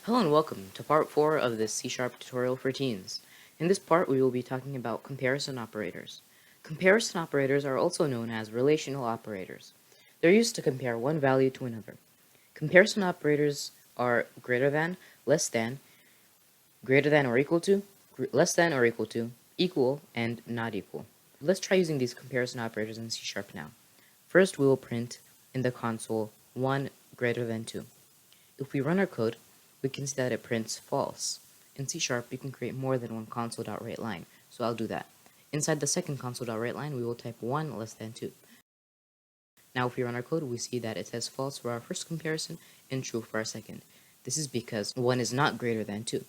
Hello and welcome to part 4 of this C# tutorial for teens. In this part, we will be talking about comparison operators. Comparison operators are also known as relational operators. They're used to compare one value to another. Comparison operators are greater than, less than, greater than or equal to, less than or equal to, equal, and not equal. Let's try using these comparison operators in C# now. First, we will print in the console 1 greater than 2. If we run our code, we can see that it prints false. In C#, you can create more than one console.writeLine, so I'll do that. Inside the second console.writeLine, we will type 1 less than 2. Now if we run our code, we see that it says false for our first comparison and true for our second. This is because 1 is not greater than 2.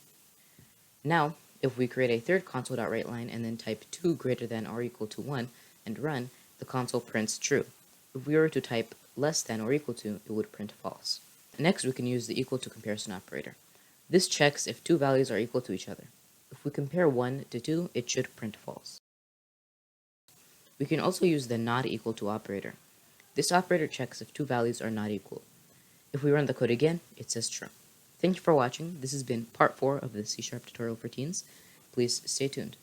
Now, if we create a third console.writeLine and then type 2 greater than or equal to 1 and run, the console prints true. If we were to type less than or equal to, it would print false. Next, we can use the equal to comparison operator. This checks if two values are equal to each other. If we compare 1 to 2, it should print false. We can also use the not equal to operator. This operator checks if two values are not equal. If we run the code again, it says true. Thank you for watching. This has been part 4 of the C# tutorial for teens. Please stay tuned.